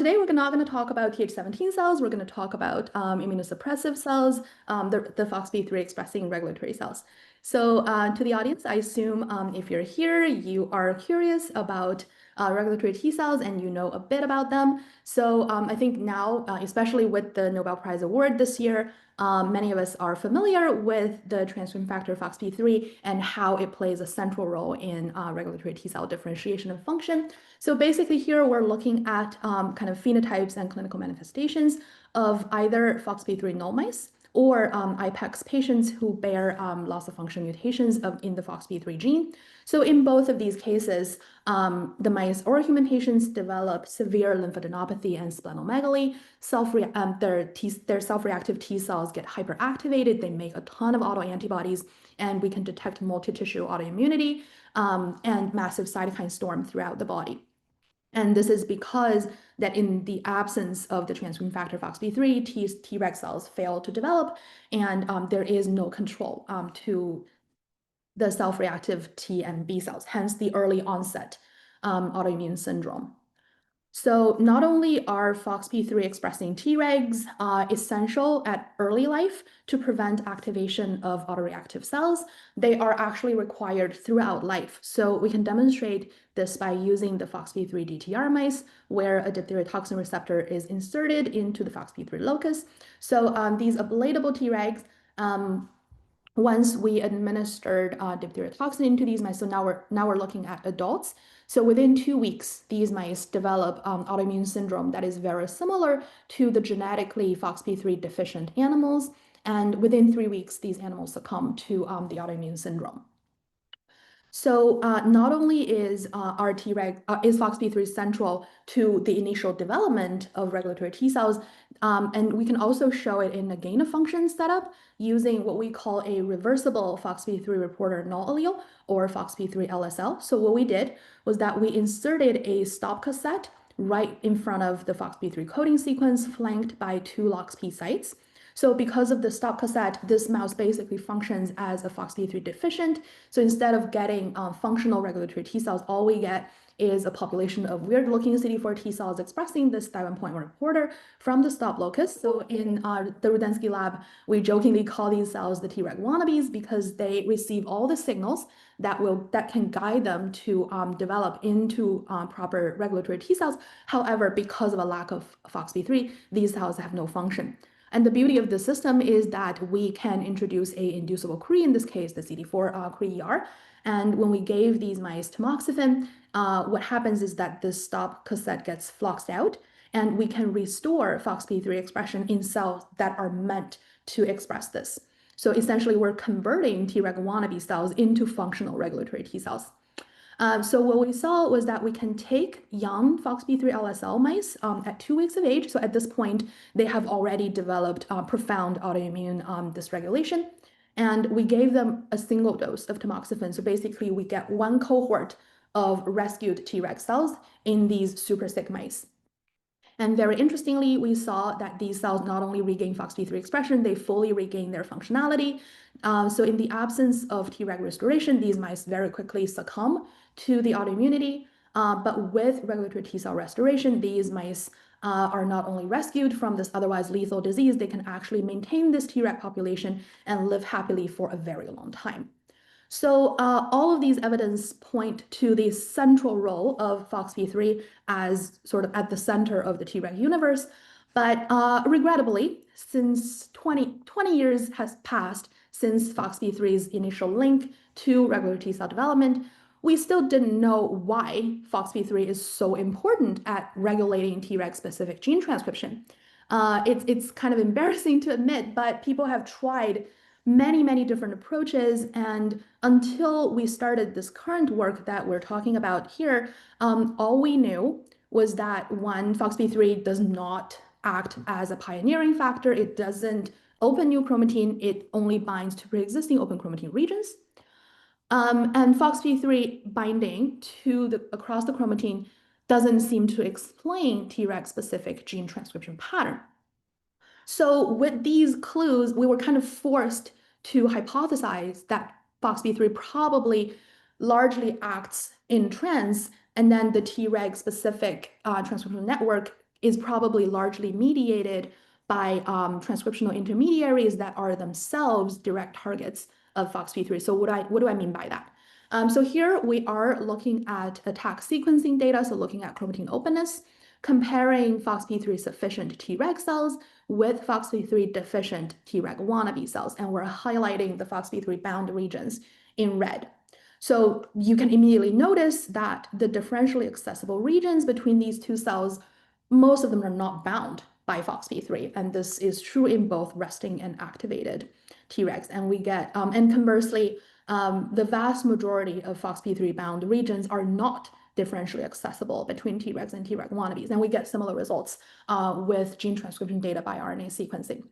Today, we're not going to talk about Th17 cells. We're going to talk about immunosuppressive cells, the Foxp3 expressing regulatory cells. So to the audience, I assume if you're here, you are curious about regulatory T cells and you know a bit about them. So I think now, especially with the Nobel Prize Award this year, many of us are familiar with the transcription factor Foxp3 and how it plays a central role in regulatory T cell differentiation and function. So basically here we're looking at kind of phenotypes and clinical manifestations of either Foxp3 null mice or IPEX patients who bear loss of function mutations in the Foxp3 gene. So in both of these cases, the mice or human patients develop severe lymphadenopathy and splenomegaly. Their self-reactive T cells get hyperactivated. They make a ton of autoantibodies, and we can detect multi-tissue autoimmunity and massive cytokine storm throughout the body. And this is because that in the absence of the transcription factor Foxp3, Treg cells fail to develop, and there is no control to the self-reactive T and B cells, hence the early onset autoimmune syndrome. So not only are Foxp3 expressing Tregs essential at early life to prevent activation of autoreactive cells, they are actually required throughout life. So we can demonstrate this by using the Foxp3 DTR mice, where a diphtheria toxin receptor is inserted into the Foxp3 locus. So these ablatable Tregs, once we administered diphtheria toxin into these mice, so now we're looking at adults. So within 2 weeks, these mice develop autoimmune syndrome that is very similar to the genetically Foxp3 deficient animals. And within 3 weeks, these animals succumb to the autoimmune syndrome. So not only is is Foxp3 central to the initial development of regulatory T cells, and we can also show it in a gain of function setup using what we call a reversible Foxp3 reporter null allele, or Foxp3 LSL. So what we did was that we inserted a stop cassette right in front of the Foxp3 coding sequence, flanked by 2 LOXP sites. So because of the stop cassette, this mouse basically functions as a Foxp3 deficient. So instead of getting functional regulatory T cells, all we get is a population of weird-looking CD4 T cells expressing this Thyroid reporter from the stop locus. So in the Rudensky lab, we jokingly call these cells the Treg wannabes because they receive all the signals that can guide them to develop into proper regulatory T cells. However, because of a lack of Foxp3, these cells have no function. And the beauty of the system is that we can introduce a inducible Cree, in this case, the CD4 Cree-ER. And when we gave these mice tamoxifen, what happens is that the stop cassette gets fluxed out, and we can restore Foxp3 expression in cells that are meant to express this. So essentially, we're converting Treg wannabe cells into functional regulatory T cells. So what we saw was that we can take young Foxp3 LSL mice at 2 weeks of age. So at this point, they have already developed profound autoimmune dysregulation. And we gave them a single dose of tamoxifen. So basically, we get 1 cohort of rescued Treg cells in these super sick mice. And very interestingly, we saw that these cells not only regain Foxp3 expression, they fully regain their functionality. So in the absence of Treg restoration, these mice very quickly succumb to the autoimmunity. But with regulatory T cell restoration, these mice are not only rescued from this otherwise lethal disease, they can actually maintain this Treg population and live happily for a very long time. So all of these evidence point to the central role of Foxp3 as sort of at the center of the Treg universe. But regrettably, since 20 years has passed since Foxp3's initial link to regular T cell development, we still didn't know why Foxp3 is so important at regulating Treg-specific gene transcription. It's kind of embarrassing to admit, but people have tried many different approaches, and until we started this current work that we're talking about here, all we knew was that one, Foxp3 does not act as a pioneering factor. It doesn't open new chromatin. It only binds to pre-existing open chromatin regions. And Foxp3 binding across the chromatin doesn't seem to explain Treg-specific gene transcription pattern. So with these clues, we were kind of forced to hypothesize that Foxp3 probably largely acts in trans, and then the Treg-specific transcription network is probably largely mediated by transcriptional intermediaries that are themselves direct targets of Foxp3. So what do I mean by that? So here we are looking at attack sequencing data, so looking at chromatin openness, comparing Foxp3 sufficient Treg cells with Foxp3 deficient Treg wannabe cells, and we're highlighting the Foxp3 bound regions in red. So you can immediately notice that the differentially accessible regions between these two cells, most of them are not bound by Foxp3, and this is true in both resting and activated Tregs. And we get, and conversely, the vast majority of Foxp3 bound regions are not differentially accessible between Tregs and Treg wannabes, and we get similar results with gene transcription data by RNA sequencing.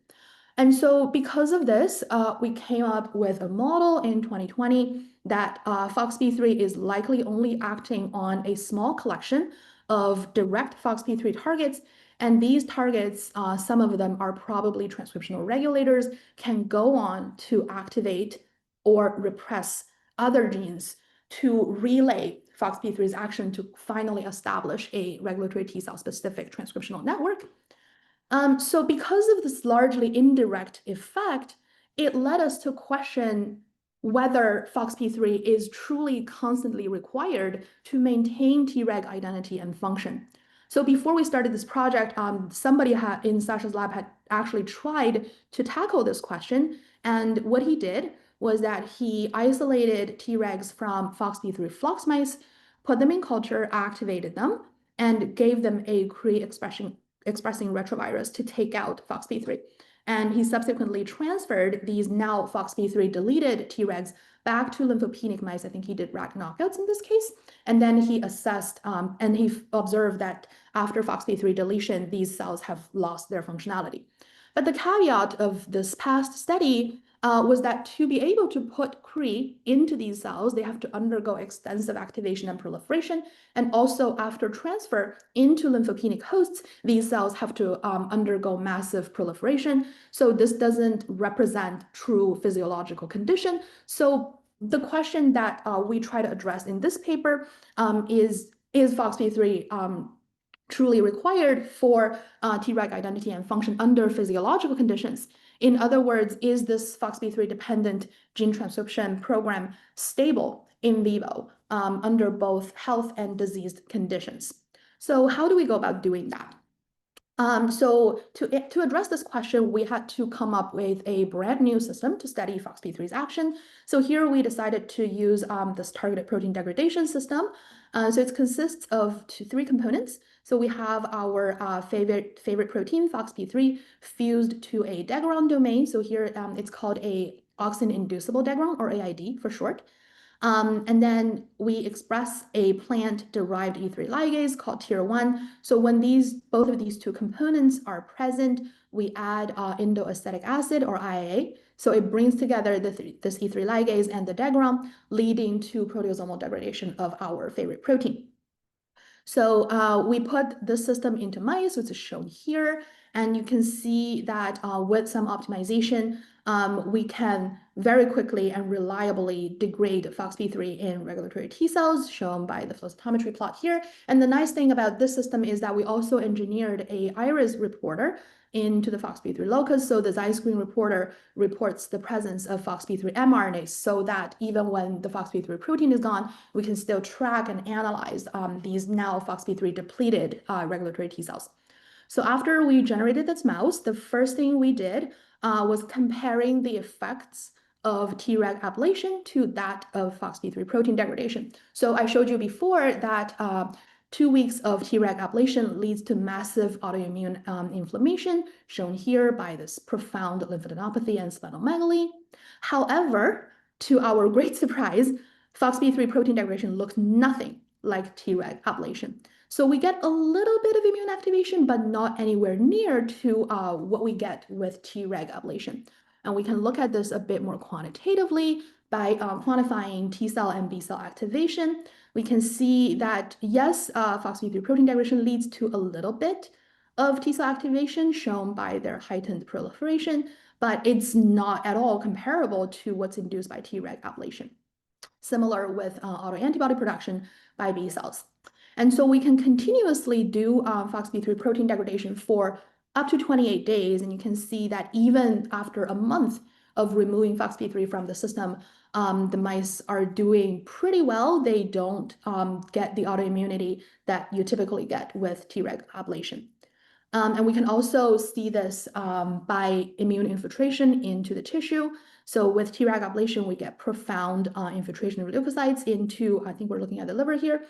And so because of this, we came up with a model in 2020 that Foxp3 is likely only acting on a small collection of direct Foxp3 targets. And these targets, some of them are probably transcriptional regulators, can go on to activate or repress other genes to relay Foxp3's action to finally establish a regulatory T cell specific transcriptional network. So because of this largely indirect effect, it led us to question whether Foxp3 is truly constantly required to maintain Treg identity and function. So before we started this project, somebody in Sasha's lab had actually tried to tackle this question. And what he did was that he isolated Tregs from Foxp3 flox mice, put them in culture, activated them, and gave them a expressing retrovirus to take out Foxp3. And he subsequently transferred these now Foxp3 deleted Tregs back to lymphopenic mice. I think he did rat knockouts in this case. And then he assessed and he observed that after Foxp3 deletion, these cells have lost their functionality. But the caveat of this past study was that to be able to put CRE into these cells, they have to undergo extensive activation and proliferation. And also after transfer into lymphopenic hosts, these cells have to undergo massive proliferation. So this doesn't represent true physiological condition. So the question that we try to address in this paper is Foxp3 truly required for Treg identity and function under physiological conditions? In other words, is this Foxp3 dependent gene transcription program stable in vivo under both health and diseased conditions? So how do we go about doing that? So to address this question, we had to come up with a brand new system to study Foxp3's action. So here we decided to use this targeted protein degradation system. So it consists of three components. So we have our favorite protein, Foxp3, fused to a degron domain. So here it's called a auxin-inducible degron, or AID for short. And then we express a plant-derived E3 ligase called TIR1. So when both of these two components are present, we add indoacetic acid, or IAA. So it brings together this E3 ligase and the degron, leading to proteasomal degradation of our favorite protein. So we put this system into mice, which is shown here. And you can see that with some optimization, we can very quickly and reliably degrade Foxp3 in regulatory T cells, shown by the flow cytometry plot here. And the nice thing about this system is that we also engineered a iris reporter into the Foxp3 locus. So the Zy-screen reporter reports the presence of Foxp3 mRNA so that even when the Foxp3 protein is gone, we can still track and analyze these now Foxp3 depleted regulatory T cells. So after we generated this mouse, the first thing we did was comparing the effects of Treg ablation to that of Foxp3 protein degradation. So I showed you before that 2 weeks of Treg ablation leads to massive autoimmune inflammation, shown here by this profound lymphadenopathy and splenomegaly. However, to our great surprise, Foxp3 protein degradation looks nothing like Treg ablation. So we get a little bit of immune activation, but not anywhere near to what we get with Treg ablation. And we can look at this a bit more quantitatively by quantifying T cell and B cell activation. We can see that, yes, Foxp3 protein degradation leads to a little bit of T cell activation, shown by their heightened proliferation, but it's not at all comparable to what's induced by Treg ablation. Similar with autoantibody production by B cells. And so we can continuously do Foxp3 protein degradation for up to 28 days. And you can see that even after a month of removing Foxp3 from the system, the mice are doing pretty well. They don't get the autoimmunity that you typically get with Treg ablation. And we can also see this by immune infiltration into the tissue. So with Treg ablation, we get profound infiltration of leukocytes into, I think we're looking at the liver here,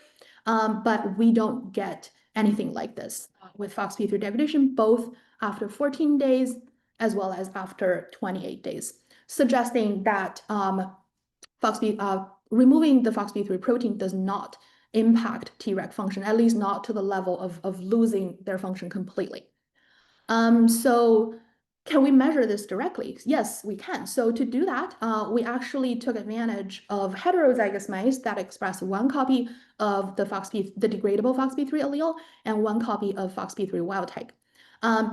but we don't get anything like this with Foxp3 degradation, both after 14 days as well as after 28 days, suggesting that removing the Foxp3 protein does not impact Treg function, at least not to the level of losing their function completely. So can we measure this directly? Yes, we can. So to do that, we actually took advantage of heterozygous mice that express one copy of the degradable Foxp3 allele and one copy of Foxp3 wild type.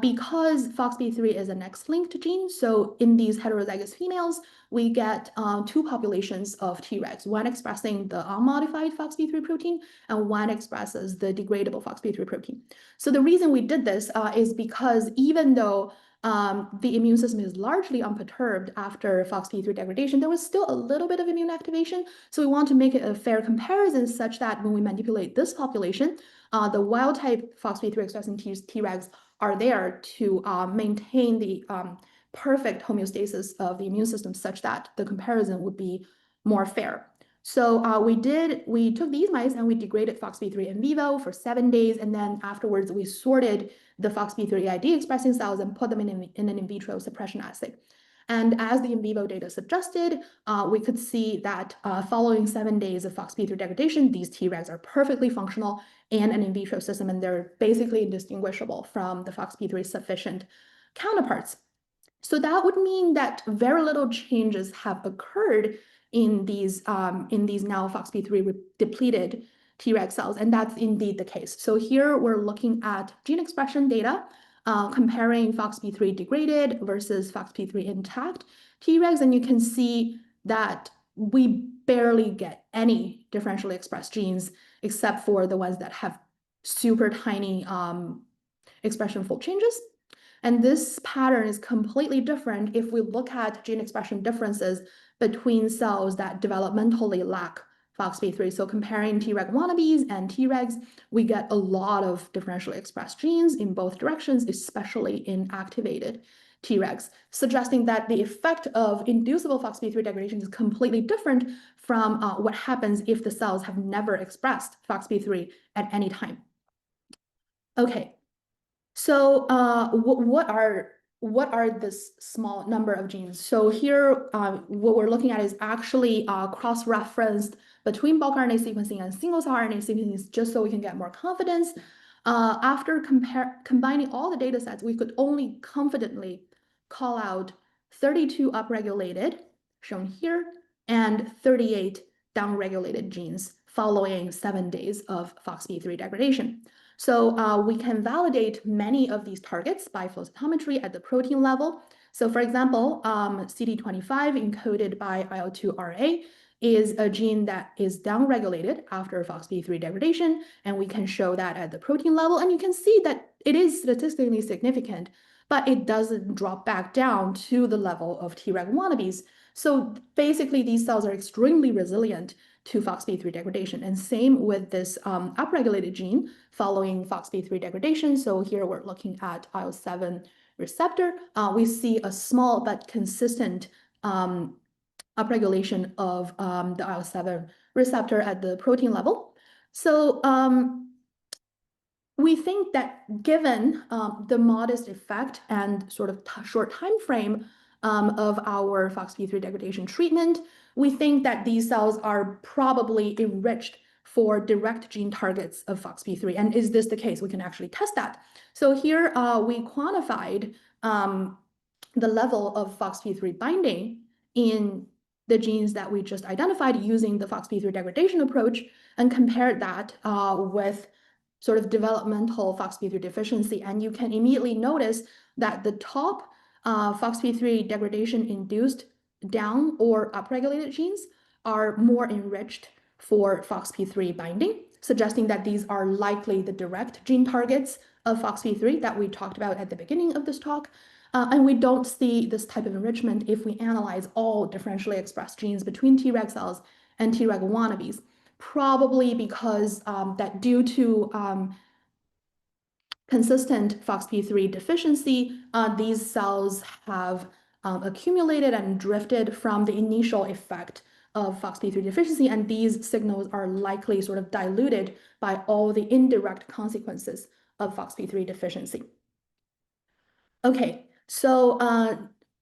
Because Foxp3 is an X-linked gene, so in these heterozygous females, we get two populations of Tregs, one expressing the unmodified Foxp3 protein and one expresses the degradable Foxp3 protein. So the reason we did this is because even though the immune system is largely unperturbed after Foxp3 degradation, there was still a little bit of immune activation. So we want to make it a fair comparison such that when we manipulate this population, the wild type Foxp3 expressing Tregs are there to maintain the perfect homeostasis of the immune system such that the comparison would be more fair. So we took these mice and we degraded Foxp3 in vivo for 7 days, and then afterwards we sorted the Foxp3 ID expressing cells and put them in an in vitro suppression assay. And as the in vivo data suggested, we could see that following 7 days of Foxp3 degradation, these Tregs are perfectly functional in an in vitro system, and they're basically indistinguishable from the Foxp3 sufficient counterparts. So that would mean that very little changes have occurred in these now Foxp3 depleted Treg cells, and that's indeed the case. So here we're looking at gene expression data, comparing Foxp3 degraded versus Foxp3 intact Tregs, and you can see that we barely get any differentially expressed genes except for the ones that have super tiny expression fold changes. And this pattern is completely different if we look at gene expression differences between cells that developmentally lack Foxp3. So comparing Treg wannabes and Tregs, we get a lot of differentially expressed genes in both directions, especially in activated Tregs, suggesting that the effect of inducible Foxp3 degradation is completely different from what happens if the cells have never expressed Foxp3 at any time. Okay, so what are this small number of genes? So here, what we're looking at is actually cross-referenced between bulk RNA sequencing and single-cell RNA sequencing, just so we can get more confidence. After combining all the data sets, we could only confidently call out 32 upregulated, shown here, and 38 downregulated genes following 7 days of Foxp3 degradation. So we can validate many of these targets by flow cytometry at the protein level. So for example, CD25 encoded by IL-2RA is a gene that is downregulated after Foxp3 degradation, and we can show that at the protein level. And you can see that it is statistically significant, but it doesn't drop back down to the level of Treg wannabes. So basically, these cells are extremely resilient to Foxp3 degradation. And same with this upregulated gene following Foxp3 degradation. So here we're looking at IL-7 receptor. We see a small but consistent upregulation of the IL-7 receptor at the protein level. So we think that given the modest effect and sort of short time frame of our Foxp3 degradation treatment, we think that these cells are probably enriched for direct gene targets of Foxp3. And is this the case? We can actually test that. So here we quantified the level of Foxp3 binding in the genes that we just identified using the Foxp3 degradation approach and compared that with sort of developmental Foxp3 deficiency. And you can immediately notice that the top Foxp3 degradation induced down or upregulated genes are more enriched for Foxp3 binding. suggesting that these are likely the direct gene targets of Foxp3 that we talked about at the beginning of this talk. And we don't see this type of enrichment if we analyze all differentially expressed genes between Treg cells and Treg wannabes, probably because that due to consistent Foxp3 deficiency, these cells have accumulated and drifted from the initial effect of Foxp3 deficiency, and these signals are likely sort of diluted by all the indirect consequences of Foxp3 deficiency. Okay, so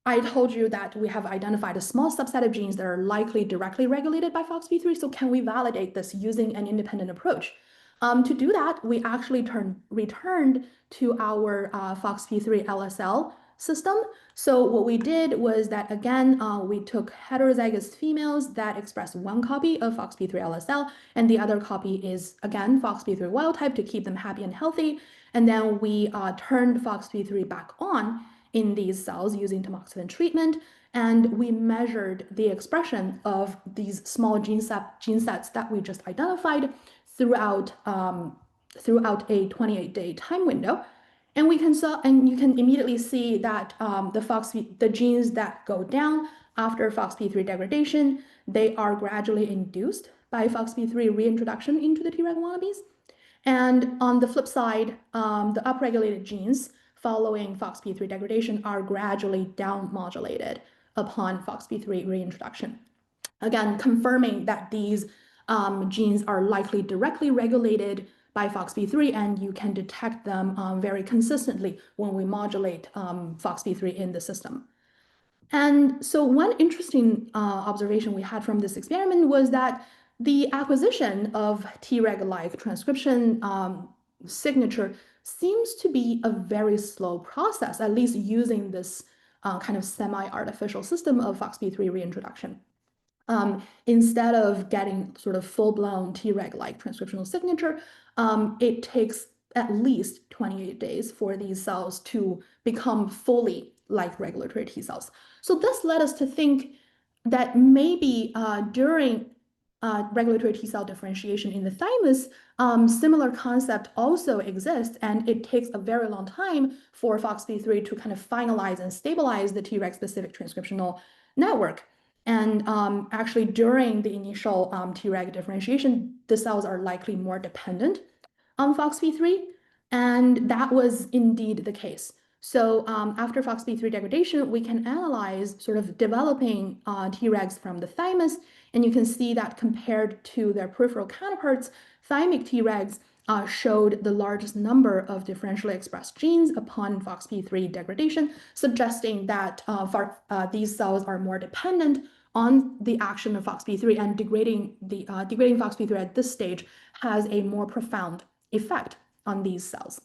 I told you that we have identified a small subset of genes that are likely directly regulated by Foxp3, so can we validate this using an independent approach? To do that, we actually returned to our Foxp3 LSL system. So what we did was that, again, we took heterozygous females that express one copy of Foxp3 LSL, and the other copy is, again, Foxp3 wild type to keep them happy and healthy. And then we turned Foxp3 back on in these cells using tamoxifen treatment, and we measured the expression of these small gene sets that we just identified throughout a 28-day time window. And you can immediately see that the genes that go down after Foxp3 degradation, they are gradually induced by Foxp3 reintroduction into the Treg wannabes. And on the flip side, the upregulated genes following Foxp3 degradation are gradually down-modulated upon Foxp3 reintroduction. Again, confirming that these genes are likely directly regulated by Foxp3, and you can detect them very consistently when we modulate Foxp3 in the system. And so one interesting observation we had from this experiment was that the acquisition of Treg-like transcription signature seems to be a very slow process, at least using this kind of semi-artificial system of Foxp3 reintroduction. Instead of getting sort of full-blown Treg-like transcriptional signature, it takes at least 28 days for these cells to become fully like regulatory T cells. So this led us to think that maybe during regulatory T cell differentiation in the thymus, similar concept also exists, and it takes a very long time for Foxp3 to kind of finalize and stabilize the Treg-specific transcriptional network. And actually, during the initial Treg differentiation, the cells are likely more dependent on Foxp3, and that was indeed the case. So after Foxp3 degradation, we can analyze sort of developing Tregs from the thymus, and you can see that compared to their peripheral counterparts, thymic Tregs showed the largest number of differentially expressed genes upon Foxp3 degradation, suggesting that these cells are more dependent on the action of Foxp3, and degrading Foxp3 at this stage has a more profound effect on these cells.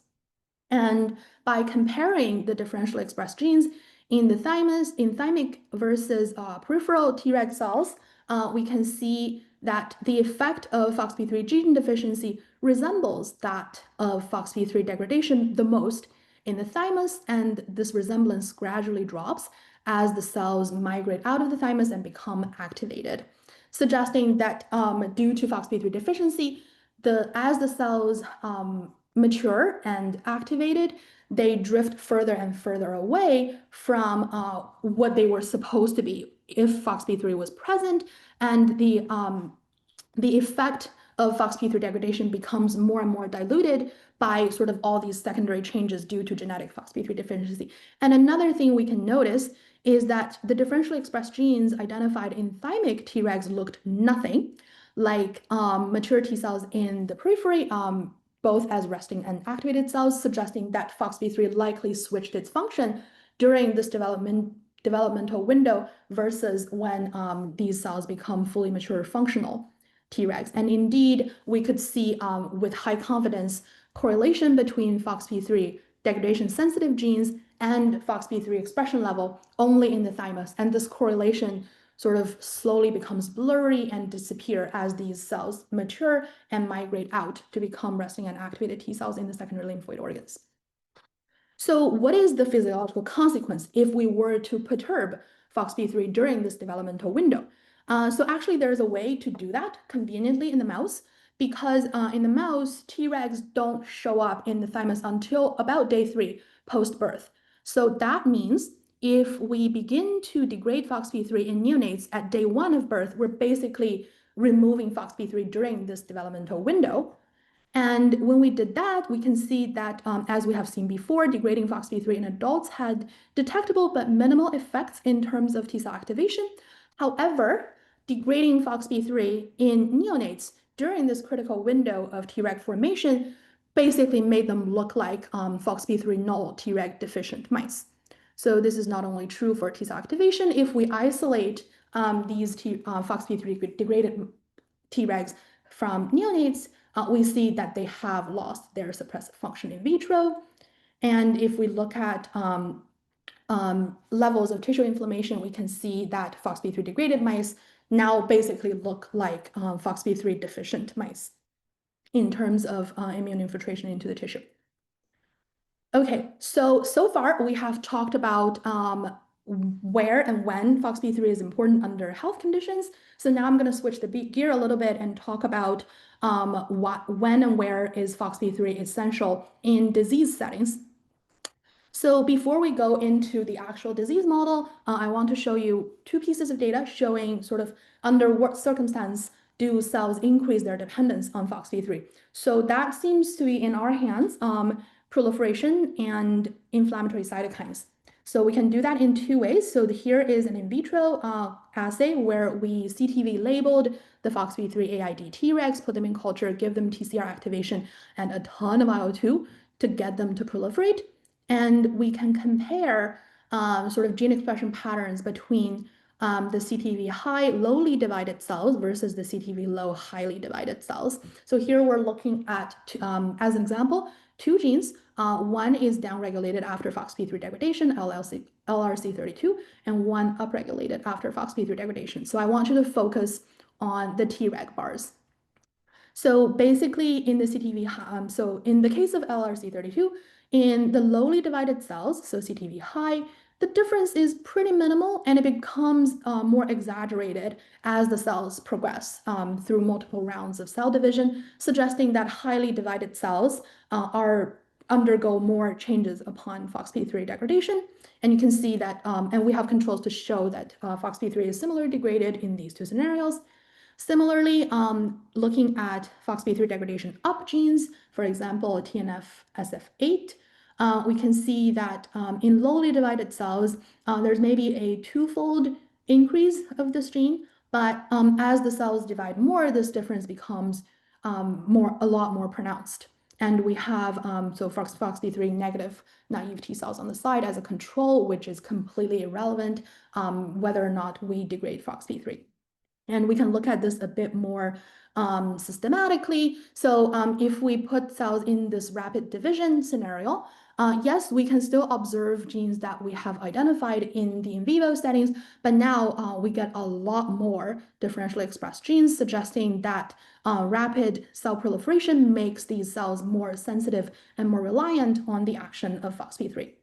And by comparing the differentially expressed genes in the thymus, in thymic versus peripheral Treg cells, we can see that the effect of Foxp3 gene deficiency resembles that of Foxp3 degradation the most in the thymus, and this resemblance gradually drops as the cells migrate out of the thymus and become activated, suggesting that due to Foxp3 deficiency, as the cells mature and activated, they drift further and further away from what they were supposed to be if Foxp3 was present, and the effect of Foxp3 degradation becomes more and more diluted by sort of all these secondary changes due to genetic Foxp3 deficiency. And another thing we can notice is that the differentially expressed genes identified in thymic Tregs looked nothing like mature T cells in the periphery, both as resting and activated cells, suggesting that Foxp3 likely switched its function during this developmental window versus when these cells become fully mature functional Tregs. And indeed, we could see with high confidence correlation between Foxp3 degradation-sensitive genes and Foxp3 expression level only in the thymus. And this correlation sort of slowly becomes blurry and disappear as these cells mature and migrate out to become resting and activated T cells in the secondary lymphoid organs. So what is the physiological consequence if we were to perturb Foxp3 during this developmental window? So actually there's a way to do that conveniently in the mouse. because in the mouse, Tregs don't show up in the thymus until about day 3 post-birth. So that means if we begin to degrade Foxp3 in neonates at day 1 of birth, we're basically removing Foxp3 during this developmental window. And when we did that, we can see that, as we have seen before, degrading Foxp3 in adults had detectable but minimal effects in terms of T cell activation. However, degrading Foxp3 in neonates during this critical window of Treg formation basically made them look like Foxp3 null Treg deficient mice. So this is not only true for T cell activation. If we isolate these Foxp3 degraded Tregs from neonates, we see that they have lost their suppressive function in vitro. And if we look at levels of tissue inflammation, we can see that Foxp3 degraded mice now basically look like Foxp3 deficient mice in terms of immune infiltration into the tissue. Okay, so far we have talked about where and when Foxp3 is important under health conditions. So now I'm going to switch the gear a little bit and talk about when and where is Foxp3 essential in disease settings. So before we go into the actual disease model, I want to show you 2 pieces of data showing sort of under what circumstance do cells increase their dependence on Foxp3. So that seems to be in our hands, proliferation and inflammatory cytokines. So we can do that in 2 ways. So here is an in vitro assay where we CTV labeled the Foxp3 AID Tregs, put them in culture, give them TCR activation and a ton of IL-2 to get them to proliferate. And we can compare sort of gene expression patterns between the CTV high lowly divided cells versus the CTV low highly divided cells. So here we're looking at, as an example, 2 genes. One is downregulated after Foxp3 degradation, LRC32, and one upregulated after Foxp3 degradation. So I want you to focus on the Treg bars. So basically in the CTV, so in the case of LRC32, in the lowly divided cells, so CTV high, the difference is pretty minimal and it becomes more exaggerated as the cells progress through multiple rounds of cell division, suggesting that highly divided cells undergo more changes upon Foxp3 degradation. And you can see that, and we have controls to show that Foxp3 is similarly degraded in these 2 scenarios. Similarly, looking at Foxp3 degradation up genes, for example, TNF-SF8, we can see that in lowly divided cells, there's maybe a 2-fold increase of this gene, but as the cells divide more, this difference becomes a lot more pronounced. And we have Foxp3 negative naive T cells on the side as a control, which is completely irrelevant whether or not we degrade Foxp3. And we can look at this a bit more systematically. So if we put cells in this rapid division scenario, yes, we can still observe genes that we have identified in the in vivo settings, but now we get a lot more differentially expressed genes, suggesting that rapid cell proliferation makes these cells more sensitive and more reliant on the action of Foxp3.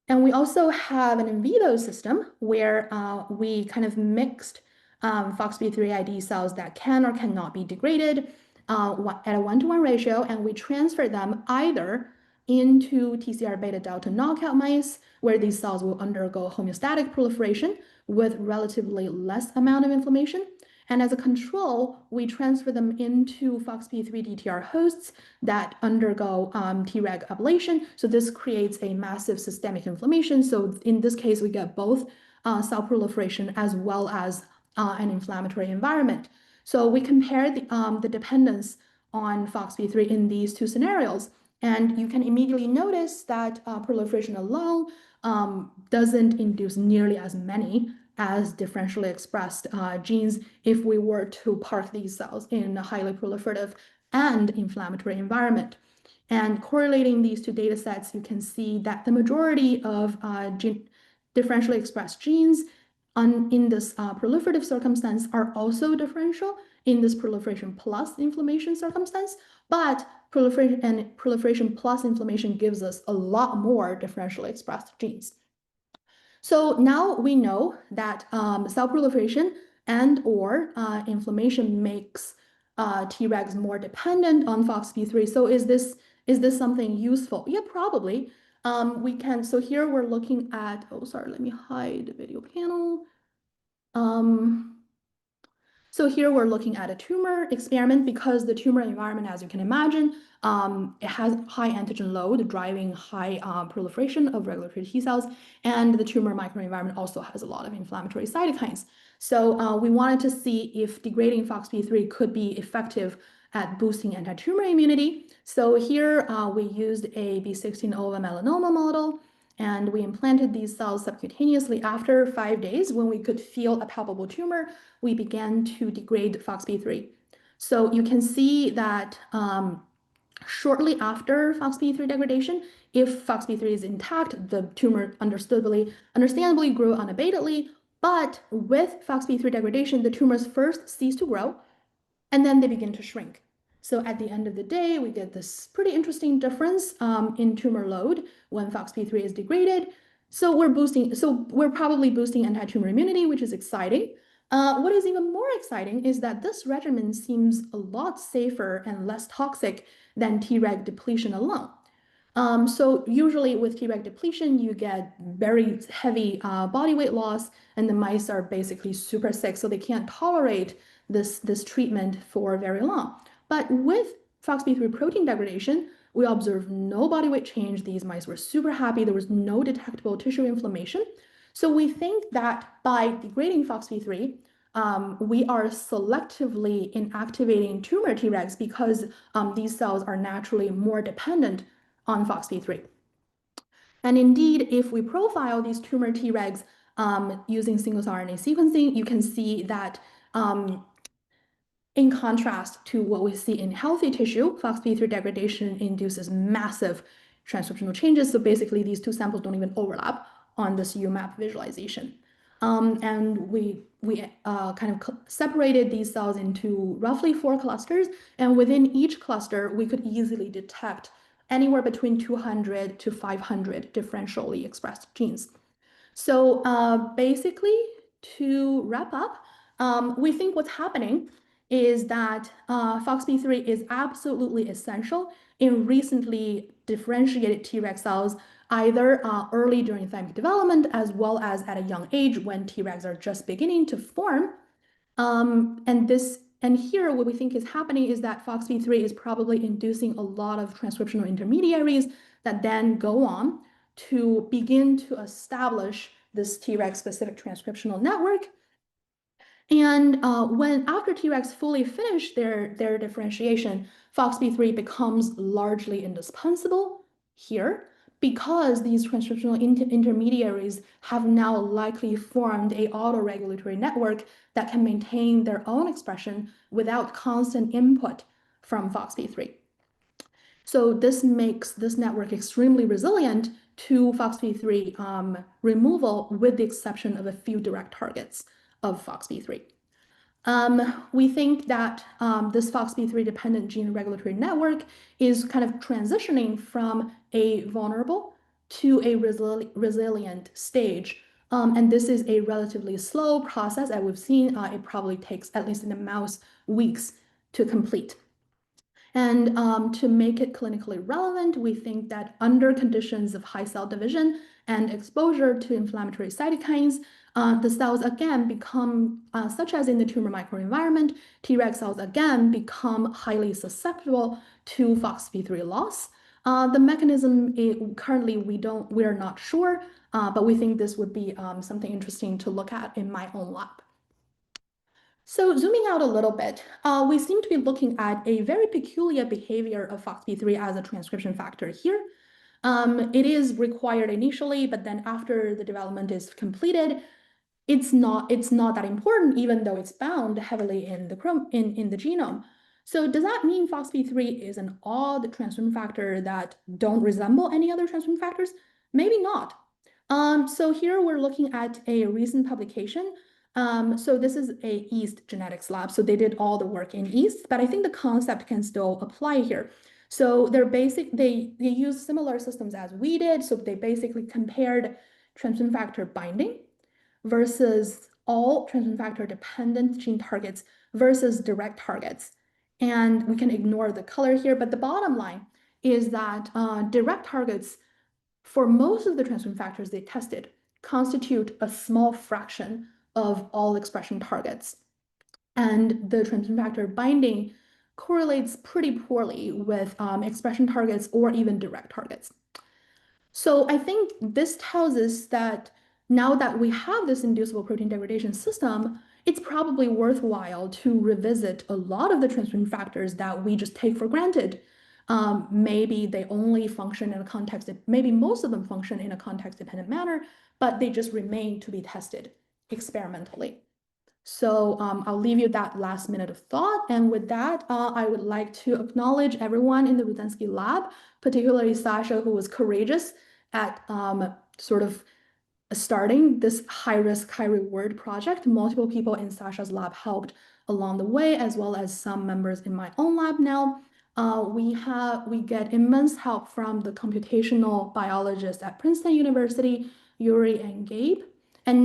And we also have an in vivo system where we kind of mixed Foxp3 ID cells that can or cannot be degraded at a 1-to-1 ratio, and we transfer them either into TCR beta delta knockout mice, where these cells will undergo homeostatic proliferation with relatively less amount of inflammation. And as a control, we transfer them into Foxp3 DTR hosts that undergo Treg ablation. So this creates a massive systemic inflammation. So in this case, we get both cell proliferation as well as an inflammatory environment. So we compare the dependence on Foxp3 in these 2 scenarios. And you can immediately notice that proliferation alone doesn't induce nearly as many as differentially expressed genes if we were to park these cells in a highly proliferative and inflammatory environment. And correlating these 2 data sets, you can see that the majority of differentially expressed genes in this proliferative circumstance are also differential in this proliferation plus inflammation circumstance, but proliferation plus inflammation gives us a lot more differentially expressed genes. So now we know that cell proliferation and or inflammation makes Tregs more dependent on Foxp3. So is this something useful? Yeah, probably. So here we're looking at, oh, sorry, let me hide the video panel. So here we're looking at a tumor experiment because the tumor environment, as you can imagine, it has high antigen load driving high proliferation of regulatory T cells, and the tumor microenvironment also has a lot of inflammatory cytokines. So we wanted to see if degrading Foxp3 could be effective at boosting anti-tumor immunity. So here we used a B16 ova melanoma model, and we implanted these cells subcutaneously after 5 days when we could feel a palpable tumor. We began to degrade Foxp3. So you can see that shortly after Foxp3 degradation, if Foxp3 is intact, the tumor understandably grew unabatedly. But with Foxp3 degradation, the tumors first cease to grow, and then they begin to shrink. So at the end of the day, we get this pretty interesting difference in tumor load when Foxp3 is degraded. So we're probably boosting anti-tumor immunity, which is exciting. What is even more exciting is that this regimen seems a lot safer and less toxic than Treg depletion alone. So usually with Treg depletion, you get very heavy body weight loss, and the mice are basically super sick, so they can't tolerate this treatment for very long. But with Foxp3 protein degradation, we observed no body weight change. These mice were super happy. There was no detectable tissue inflammation. So we think that by degrading Foxp3, we are selectively inactivating tumor Tregs because these cells are naturally more dependent on Foxp3. And indeed, if we profile these tumor Tregs using single-cell RNA sequencing, you can see that in contrast to what we see in healthy tissue, Foxp3 degradation induces massive transcriptional changes. So basically, these two samples don't even overlap on this UMAP visualization. And we kind of separated these cells into roughly 4 clusters. And within each cluster, we could easily detect anywhere between 200 to 500 differentially expressed genes. So basically, to wrap up, we think what's happening is that Foxp3 is absolutely essential in recently differentiated Treg cells, either early during thymic development as well as at a young age when Tregs are just beginning to form. And here, what we think is happening is that Foxp3 is probably inducing a lot of transcriptional intermediaries that then go on to begin to establish this Treg-specific transcriptional network. And after Tregs fully finish their differentiation, Foxp3 becomes largely indispensable here because these transcriptional intermediaries have now likely formed a autoregulatory network that can maintain their own expression without constant input from Foxp3. So this makes this network extremely resilient to Foxp3 removal, with the exception of a few direct targets of Foxp3. We think that this Foxp3 dependent gene regulatory network is kind of transitioning from a vulnerable to a resilient stage. And this is a relatively slow process. As we've seen, it probably takes, at least in the mouse, weeks to complete. And to make it clinically relevant, we think that under conditions of high cell division and exposure to inflammatory cytokines, the cells again become, such as in the tumor microenvironment, Treg cells again become highly susceptible to Foxp3 loss. The mechanism currently we are not sure, but we think this would be something interesting to look at in my own lab. So zooming out a little bit, we seem to be looking at a very peculiar behavior of Foxp3 as a transcription factor here. It is required initially, but then after the development is completed, it's not that important, even though it's bound heavily in the genome. So does that mean Foxp3 is an odd transcription factor that don't resemble any other transcription factors? Maybe not. So here we're looking at a recent publication. So this is a yeast genetics lab. So they did all the work in yeast, but I think the concept can still apply here. So they use similar systems as we did. So they basically compared transcription factor binding versus all transcription factor dependent gene targets versus direct targets. And we can ignore the color here, but the bottom line is that direct targets for most of the transcription factors they tested constitute a small fraction of all expression targets. And the transcription factor binding correlates pretty poorly with expression targets or even direct targets. So I think this tells us that now that we have this inducible protein degradation system, it's probably worthwhile to revisit a lot of the transcription factors that we just take for granted. Maybe they only function in a context, maybe most of them function in a context-dependent manner, but they just remain to be tested experimentally. So I'll leave you that last minute of thought. And with that, I would like to acknowledge everyone in the Rudensky lab, particularly Sasha, who was courageous at sort of starting this high-risk, high-reward project. Multiple people in Sasha's lab helped along the way, as well as some members in my own lab now. We get immense help from the computational biologists at Princeton University, Yuri and Gabe. And now